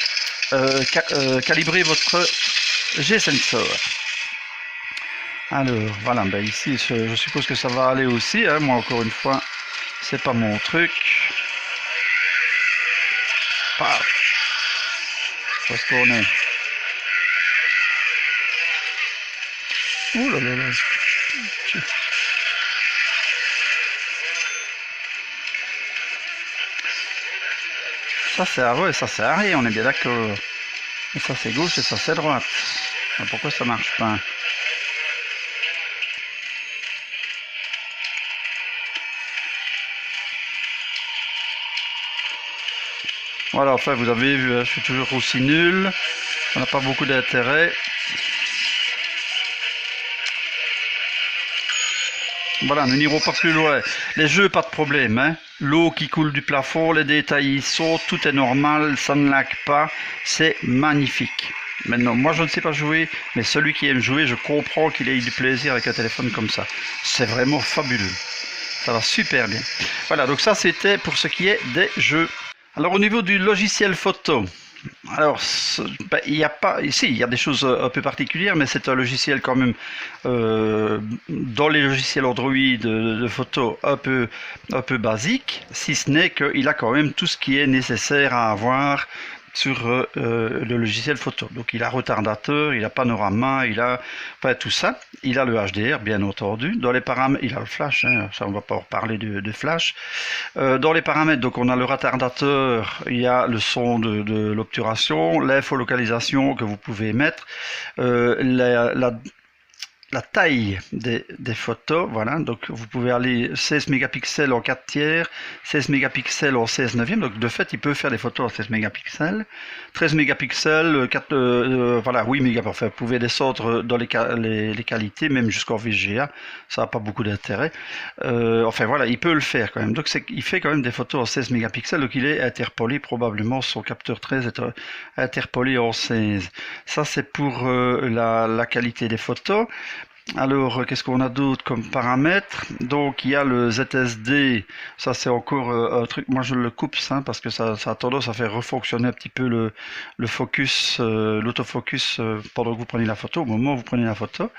calibrer votre G-sensor. Alors voilà, ben ici je suppose que ça va aller aussi, hein, moi encore une fois, c'est pas mon truc. Paf. Faut se tourner. Ouh là là là. Ça c'est avant et ça c'est arrière, on est bien d'accord. Et ça c'est gauche et ça c'est droite. Alors pourquoi ça marche pas? Voilà, enfin vous avez vu, je suis toujours aussi nul. Ça n'a pas beaucoup d'intérêt. Voilà, nous n'irons pas plus loin. Les jeux, pas de problème. Hein. L'eau qui coule du plafond, les détails y sont, tout est normal, ça ne lag pas. C'est magnifique. Maintenant, moi je ne sais pas jouer, mais celui qui aime jouer, je comprends qu'il ait eu du plaisir avec un téléphone comme ça. C'est vraiment fabuleux. Ça va super bien. Voilà, donc ça c'était pour ce qui est des jeux. Alors au niveau du logiciel photo, alors, ben, il n'y a pas, ici, il y a des choses un peu particulières, mais c'est un logiciel quand même, dans les logiciels Android de photo, un peu basique, si ce n'est qu'il a quand même tout ce qui est nécessaire à avoir sur le logiciel photo. Donc il a retardateur, il a panorama, il a enfin, tout ça. Il a le HDR, bien entendu. Dans les paramètres, il a le flash, hein, ça on va pas reparler de flash. Dans les paramètres, donc on a le retardateur, il y a le son de l'obturation, l'infolocalisation que vous pouvez mettre, la taille des photos, voilà, donc vous pouvez aller 16 mégapixels en 4 tiers, 16 mégapixels en 16 neuvième, donc de fait il peut faire des photos en 16 mégapixels, 13 mégapixels, 4, voilà, 8 mégapixels, enfin vous pouvez descendre dans les qualités, même jusqu'en VGA, ça n'a pas beaucoup d'intérêt, enfin voilà, il peut le faire quand même, donc il fait quand même des photos en 16 mégapixels, donc il est interpolé, probablement son capteur 13 est interpolé en 16, ça c'est pour la qualité des photos. Alors, qu'est-ce qu'on a d'autre comme paramètres? Donc, il y a le ZSD, ça c'est encore un truc, moi je le coupe ça, parce que ça a tendance à faire refonctionner un petit peu le focus, l'autofocus pendant que vous prenez la photo, au moment où vous prenez la photo.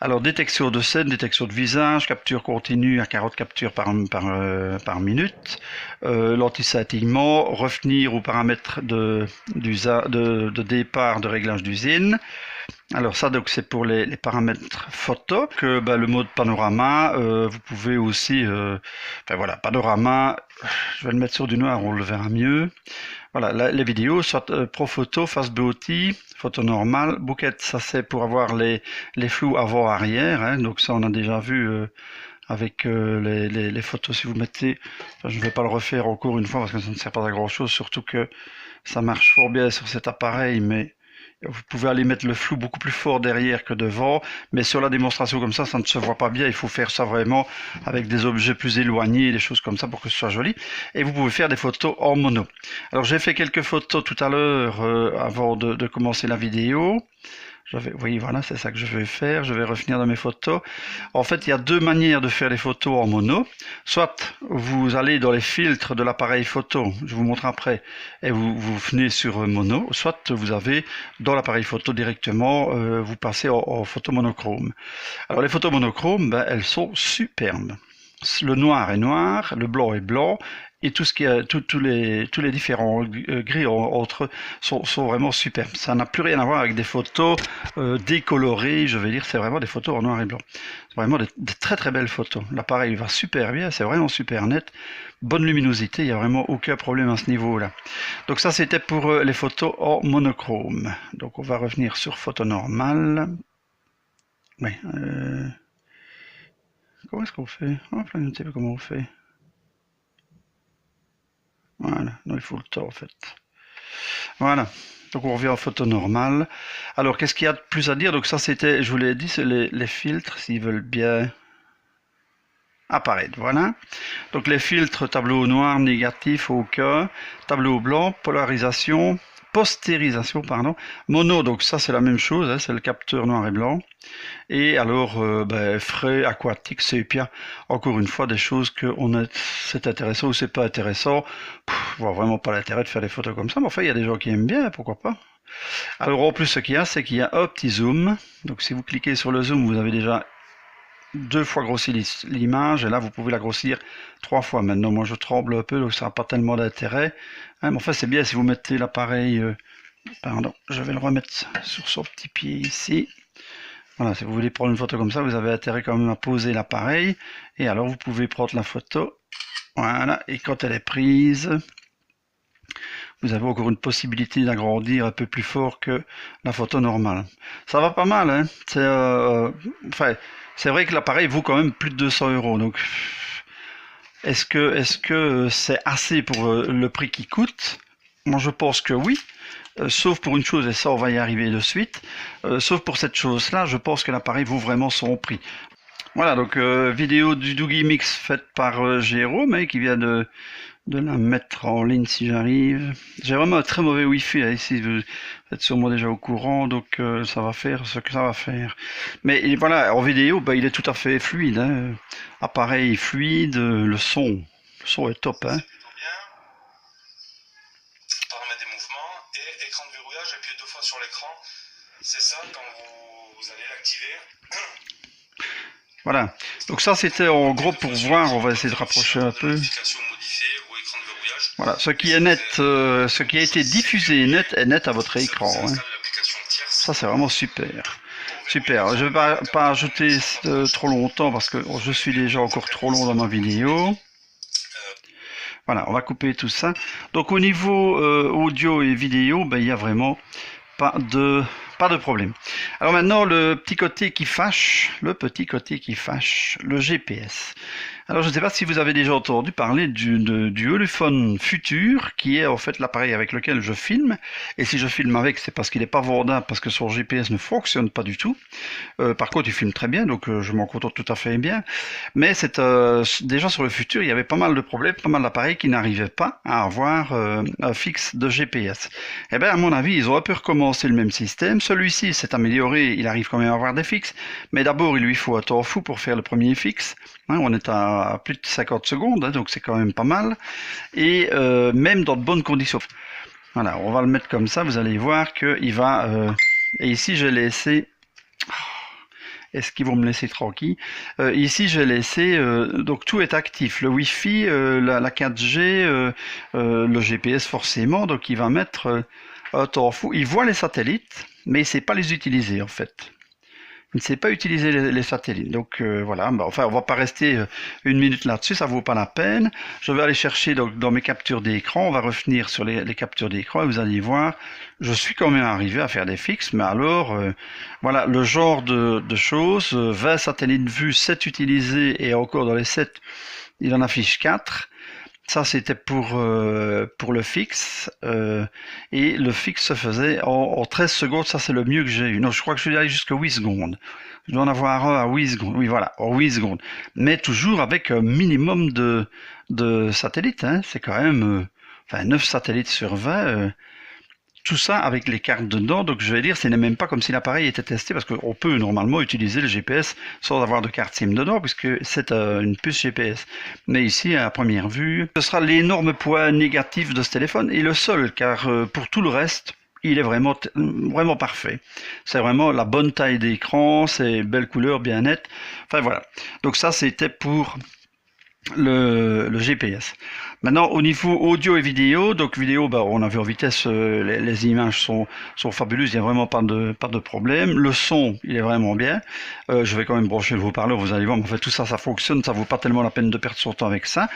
Alors, détection de scène, détection de visage, capture continue à 40 captures par minute, l'anti-scintillement, revenir aux paramètres de départ de réglage d'usine. Alors ça, donc c'est pour les paramètres photo. Que le mode panorama, vous pouvez aussi, enfin voilà, panorama. Je vais le mettre sur du noir, on le verra mieux. Voilà, les vidéos, soit Pro Photo, Fast Beauty, photo normale, Bokeh, ça c'est pour avoir les flous avant-arrière, hein, donc ça on a déjà vu avec les photos. Si vous mettez, enfin, je ne vais pas le refaire encore une fois parce que ça ne sert pas à grand chose, surtout que ça marche fort bien sur cet appareil, mais vous pouvez aller mettre le flou beaucoup plus fort derrière que devant, mais sur la démonstration comme ça ne se voit pas bien. Il faut faire ça vraiment avec des objets plus éloignés, des choses comme ça pour que ce soit joli. Et vous pouvez faire des photos en mono. Alors j'ai fait quelques photos tout à l'heure avant de commencer la vidéo. Oui, voilà, c'est ça que je vais faire. Je vais revenir dans mes photos. En fait, il y a deux manières de faire les photos en mono. Soit vous allez dans les filtres de l'appareil photo, je vous montre après, et vous venez sur mono. Soit vous avez dans l'appareil photo directement, vous passez en photo monochrome. Alors les photos monochromes, elles sont superbes. Le noir est noir, le blanc est blanc, et tout ce qui est, tous les différents gris entre eux sont vraiment superbes. Ça n'a plus rien à voir avec des photos décolorées, je vais dire, c'est vraiment des photos en noir et blanc. C'est vraiment de très très belles photos. L'appareil va super bien, c'est vraiment super net, bonne luminosité, il n'y a vraiment aucun problème à ce niveau-là. Donc ça c'était pour les photos en monochrome. Donc on va revenir sur photo normale. Oui, comment est-ce qu'on fait? Oh, je ne sais pas comment on fait. Voilà, non, il faut le temps en fait. Voilà, donc on revient en photo normale. Alors qu'est-ce qu'il y a de plus à dire? Donc ça c'était, je vous l'ai dit, c'est les filtres, s'ils veulent bien apparaître, voilà. Donc les filtres, tableau noir, négatif, aucun, tableau blanc, polarisation, postérisation, pardon, mono, donc ça c'est la même chose, hein, c'est le capteur noir et blanc. Et alors, frais, aquatique, sépia, encore une fois, des choses que c'est intéressant ou c'est pas intéressant. Je vois vraiment pas l'intérêt de faire des photos comme ça, mais enfin, il y a des gens qui aiment bien, pourquoi pas. Alors, en plus, ce qu'il y a, c'est qu'il y a un petit zoom. Donc, si vous cliquez sur le zoom, vous avez déjà 2 fois grossi l'image, et là, vous pouvez la grossir 3 fois. Maintenant, moi, je tremble un peu, donc ça n'a pas tellement d'intérêt. Hein, mais enfin, c'est bien si vous mettez l'appareil... pardon, je vais le remettre sur son petit pied ici. Voilà, si vous voulez prendre une photo comme ça, vous avez intérêt quand même à poser l'appareil. Et alors, vous pouvez prendre la photo. Voilà, et quand elle est prise, vous avez encore une possibilité d'agrandir un peu plus fort que la photo normale. Ça va pas mal, hein. Enfin, c'est vrai que l'appareil vaut quand même plus de 200 €. Donc, est-ce que c'est assez pour le prix qu'il coûte? Moi, je pense que oui. Sauf pour une chose, et ça on va y arriver de suite, sauf pour cette chose-là, je pense que l'appareil vaut vraiment son prix. Voilà, donc vidéo du Doogie Mix faite par Jérôme, qui vient de la mettre en ligne si j'arrive. J'ai vraiment un très mauvais Wi-Fi, hein, ici, vous êtes sûrement déjà au courant, donc ça va faire ce que ça va faire. Mais voilà, en vidéo, il est tout à fait fluide, hein. Appareil fluide, le son est top, hein. Paramètres des mouvements et écran de verrouillage, appuyez 2 fois sur l'écran, c'est ça quand vous allez l'activer. Voilà, donc ça c'était en gros pour voir, on va essayer de rapprocher un peu. Voilà, ce qui est net, ce qui a été diffusé net est net à votre écran, hein. Ça c'est vraiment super. Super, je ne vais pas ajouter trop longtemps parce que je suis déjà encore trop long dans ma vidéo. Voilà, on va couper tout ça. Donc au niveau audio et vidéo, il n'y a vraiment pas de problème. Alors maintenant, le petit côté qui fâche, le GPS. Alors je ne sais pas si vous avez déjà entendu parler du Ulefone Futur, qui est en fait l'appareil avec lequel je filme. Et si je filme avec, c'est parce qu'il n'est pas vendable, parce que son GPS ne fonctionne pas du tout. Par contre, il filme très bien, donc je m'en contente tout à fait bien. Mais déjà sur le Futur, il y avait pas mal de problèmes, pas mal d'appareils qui n'arrivaient pas à avoir un fixe de GPS. Eh bien, à mon avis, ils ont un peu recommencé le même système. Celui-ci s'est amélioré, il arrive quand même à avoir des fixes. Mais d'abord, il lui faut un temps fou pour faire le premier fixe. Hein, on est à plus de 50 secondes, hein, donc c'est quand même pas mal. Et même dans de bonnes conditions. Voilà, on va le mettre comme ça, vous allez voir qu'il va... et ici, j'ai laissé... Est-ce qu'ils vont me laisser tranquille? Ici, j'ai laissé... donc tout est actif. Le Wi-Fi, la 4G, le GPS forcément. Donc il va mettre T'en fous. Il voit les satellites, mais il ne sait pas les utiliser en fait. Il ne sait pas utiliser les satellites. Donc voilà, enfin on va pas rester une minute là-dessus, ça vaut pas la peine. Je vais aller chercher donc, dans mes captures d'écran, on va revenir sur les captures d'écran et vous allez voir, je suis quand même arrivé à faire des fixes, mais alors voilà, le genre de choses, 20 satellites vus, 7 utilisés et encore dans les 7, il en affiche 4. Ça, c'était pour le fixe. Et le fixe se faisait en 13 secondes. Ça, c'est le mieux que j'ai eu. Non, je crois que je suis allé jusqu'à 8 secondes. Je dois en avoir un à 8 secondes. Oui, voilà, en 8 secondes. Mais toujours avec un minimum de satellites. Hein. C'est quand même 9 satellites sur 20. Tout ça avec les cartes dedans, donc je vais dire, ce n'est même pas comme si l'appareil était testé, parce qu'on peut normalement utiliser le GPS sans avoir de carte SIM dedans, puisque c'est une puce GPS. Mais ici, à première vue, ce sera l'énorme point négatif de ce téléphone, et le seul, car pour tout le reste, il est vraiment parfait. C'est vraiment la bonne taille d'écran, c'est belle couleur, bien nette. Enfin voilà. Donc ça, c'était pour le GPS. Maintenant, au niveau audio et vidéo, donc vidéo, on a vu en vitesse, les images sont fabuleuses, il n'y a vraiment pas de problème. Le son, il est vraiment bien. Je vais quand même brancher le haut-parleur, vous allez voir, mais en fait tout ça, ça fonctionne, ça vaut pas tellement la peine de perdre son temps avec ça.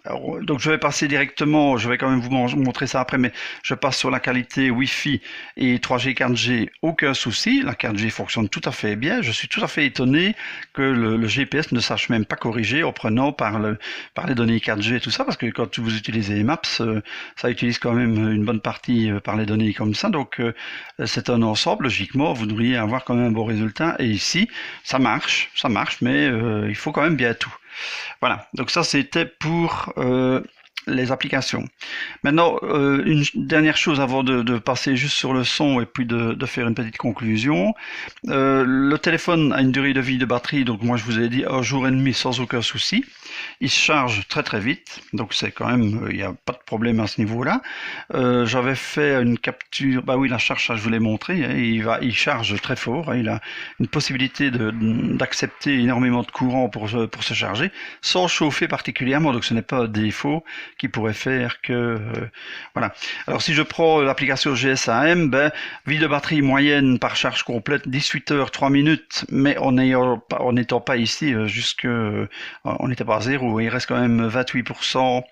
Alors, donc je vais passer directement, je vais quand même vous montrer ça après, mais je passe sur la qualité Wi-Fi et 3G, 4G, aucun souci, la 4G fonctionne tout à fait bien, je suis tout à fait étonné que le GPS ne sache même pas corriger en prenant par les données 4G et tout ça, parce que quand vous utilisez Maps, ça utilise quand même une bonne partie par les données comme ça, donc c'est un ensemble, logiquement, vous devriez avoir quand même un bon résultat, et ici, ça marche, mais il faut quand même bien tout. Voilà, donc ça c'était pour les applications. Maintenant, une dernière chose avant de passer juste sur le son et puis de faire une petite conclusion. Le téléphone a une durée de vie de batterie, donc moi je vous ai dit 1 jour et demi sans aucun souci. Il se charge très très vite, donc c'est quand même, il n'y a pas de problème à ce niveau-là. J'avais fait une capture, bah oui la charge, ça je vous l'ai montré, hein, il charge très fort, hein, il a une possibilité d'accepter énormément de courant pour se charger, sans chauffer particulièrement, donc ce n'est pas un défaut qui pourrait faire que voilà. Alors si je prends l'application GSAM, vie de batterie moyenne par charge complète 18 heures 3 minutes, mais en n'étant pas ici on n'était pas à zéro, il reste quand même 28%,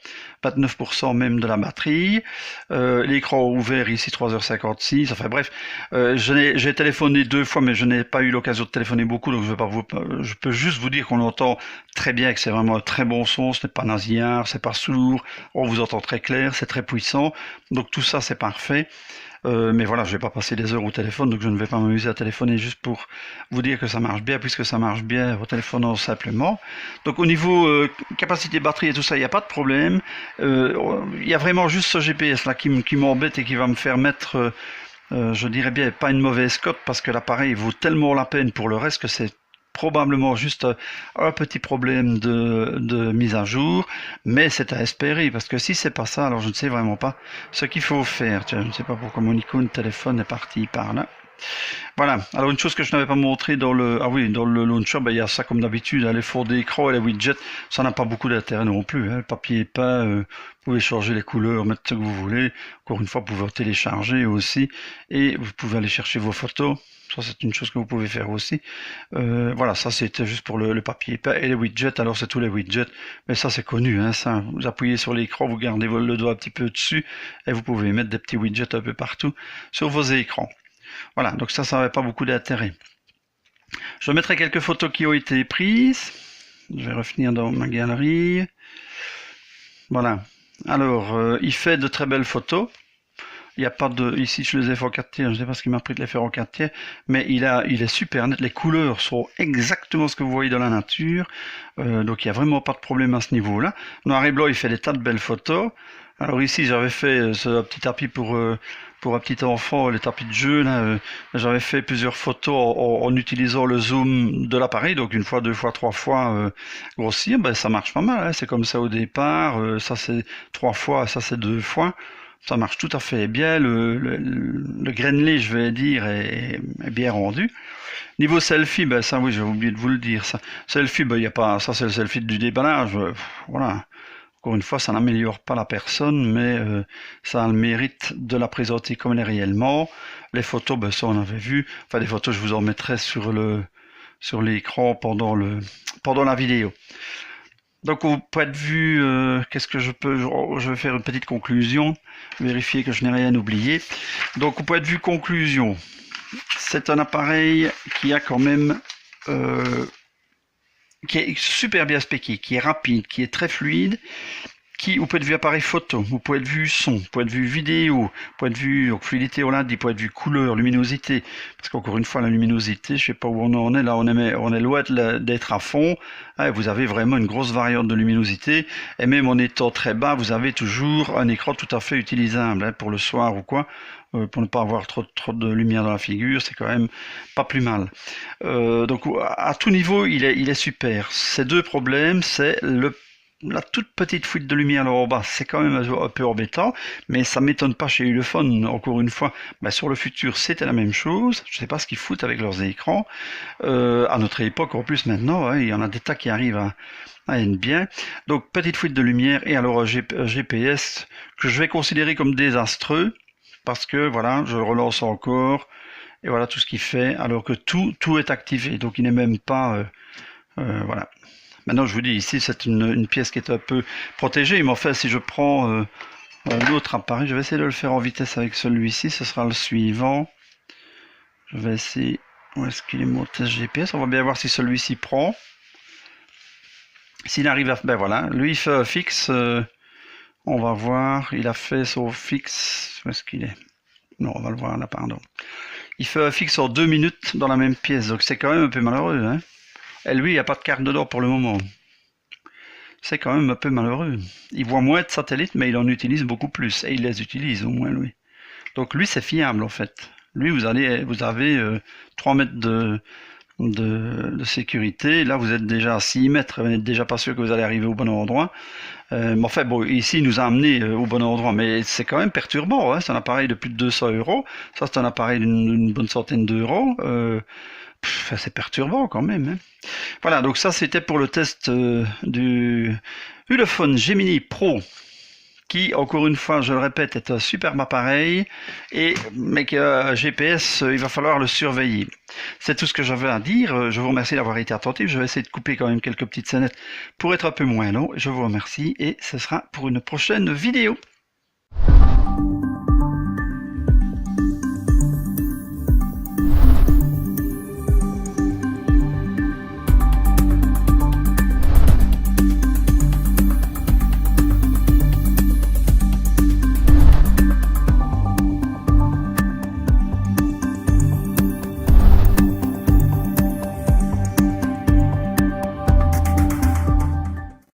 29% même de la batterie. L'écran ouvert ici 3h56, enfin bref, j'ai téléphoné 2 fois, mais je n'ai pas eu l'occasion de téléphoner beaucoup, donc je peux juste vous dire qu'on entend très bien, que c'est vraiment un très bon son, ce n'est pas nasillard, c'est pas sourd, on vous entend très clair, c'est très puissant, donc tout ça c'est parfait. Mais voilà, je vais pas passer des heures au téléphone, donc je ne vais pas m'amuser à téléphoner juste pour vous dire que ça marche bien, puisque ça marche bien au téléphone simplement. Donc au niveau capacité batterie et tout ça, il n'y a pas de problème. Il y a vraiment juste ce GPS là qui m'embête et qui va me faire mettre, je dirais bien, pas une mauvaise cote, parce que l'appareil vaut tellement la peine pour le reste que c'est probablement juste un petit problème de mise à jour, mais c'est à espérer, parce que si c'est pas ça, alors je ne sais vraiment pas ce qu'il faut faire. Je ne sais pas pourquoi mon icône téléphone est parti par là. Voilà, alors une chose que je n'avais pas montré dans le launcher, il y a ça comme d'habitude, les fonds d'écran et les widgets, ça n'a pas beaucoup d'intérêt non plus, hein. Le papier est peint, vous pouvez changer les couleurs, mettre ce que vous voulez, encore une fois vous pouvez télécharger aussi, et vous pouvez aller chercher vos photos, ça c'est une chose que vous pouvez faire aussi. Voilà, ça c'était juste pour le papier peint, et les widgets, alors c'est tous les widgets, mais ça c'est connu, hein, ça, vous appuyez sur l'écran, vous gardez le doigt un petit peu dessus, et vous pouvez mettre des petits widgets un peu partout sur vos écrans. Voilà, donc ça n'avait pas beaucoup d'intérêt. Je mettrai quelques photos qui ont été prises. Je vais revenir dans ma galerie. Voilà. Alors, il fait de très belles photos. Il n'y a pas de... Ici, je les ai fait en 4 tiers. Je ne sais pas ce qui m'a pris de les faire en 4 tiers. Mais il est super net. Les couleurs sont exactement ce que vous voyez dans la nature. Donc, il n'y a vraiment pas de problème à ce niveau-là. Noir et blanc, il fait des tas de belles photos. Alors ici, j'avais fait ce petit tapis pour un petit enfant, les tapis de jeu, là, j'avais fait plusieurs photos en utilisant le zoom de l'appareil, donc une fois, 2 fois, 3 fois grossir, ça marche pas mal, hein, c'est comme ça au départ, ça c'est 3 fois, ça c'est 2 fois, ça marche tout à fait bien, le grainelé, je vais dire, est bien rendu. Niveau selfie, ça oui, j'ai oublié de vous le dire, ça. Selfie, il y a pas, ça c'est le selfie du déballage, voilà. Encore une fois, ça n'améliore pas la personne, mais ça a le mérite de la présenter comme elle est réellement. Les photos, ben, ça on avait vu. Enfin, les photos, je vous en mettrai sur l'écran pendant la vidéo. Donc au point de vue, qu'est-ce que je vais faire une petite conclusion, vérifier que je n'ai rien oublié. Donc au point de vue conclusion, c'est un appareil qui a quand même, qui est super bien spécifié, qui est rapide, qui est très fluide, qui, au point de vue appareil photo, au point de vue son, au point de vue vidéo, au point de vue donc, fluidité, on l'a dit, point de vue couleur, luminosité, parce qu'encore une fois, la luminosité, je sais pas où on en est, là on est loin d'être à fond, vous avez vraiment une grosse variante de luminosité, et même en étant très bas, vous avez toujours un écran tout à fait utilisable, pour le soir ou quoi, pour ne pas avoir trop de lumière dans la figure, c'est quand même pas plus mal. Donc à tout niveau, il est super. Ces deux problèmes, c'est la toute petite fuite de lumière là en bas, c'est quand même un peu embêtant, mais ça m'étonne pas chez Ulefone, encore une fois. Sur le futur, c'était la même chose. Je sais pas ce qu'ils foutent avec leurs écrans. À notre époque, en plus maintenant, il y en a des tas qui arrivent à être bien. Donc petite fuite de lumière et alors un GPS que je vais considérer comme désastreux parce que voilà, je le relance encore et voilà tout ce qu'il fait alors que tout est activé. Donc il n'est même pas voilà. Maintenant, je vous dis, ici, c'est une pièce qui est un peu protégée. Mais enfin, si je prends l'autre appareil, je vais essayer de le faire en vitesse avec celui-ci. Ce sera le suivant. Je vais essayer... Où est-ce qu'il est mon test GPS? On va bien voir si celui-ci prend. S'il arrive à... Ben voilà, lui, il fait un fixe. On va voir. Il a fait son fixe... Où est-ce qu'il est? Non, on va le voir là, pardon. Il fait un fixe en 2 minutes dans la même pièce. Donc, c'est quand même un peu malheureux, hein. Et lui, il n'y a pas de carte dedans pour le moment. C'est quand même un peu malheureux. Il voit moins de satellites, mais il en utilise beaucoup plus. Et il les utilise au moins, lui. Donc lui, c'est fiable, en fait. Lui, vous avez 3 mètres de sécurité. Là, vous êtes déjà à 6 mètres. Vous n'êtes déjà pas sûr que vous allez arriver au bon endroit. Mais enfin, bon, ici, il nous a amené au bon endroit. Mais c'est quand même perturbant. Hein. C'est un appareil de plus de 200 €. Ça, c'est un appareil d'une bonne centaine d'euros. C'est perturbant quand même. Hein. Voilà, donc ça c'était pour le test du Ulefone Gemini Pro, qui encore une fois, je le répète, est un superbe appareil, mais que GPS, il va falloir le surveiller. C'est tout ce que j'avais à dire. Je vous remercie d'avoir été attentif. Je vais essayer de couper quand même quelques petites scénettes pour être un peu moins long. Je vous remercie et ce sera pour une prochaine vidéo.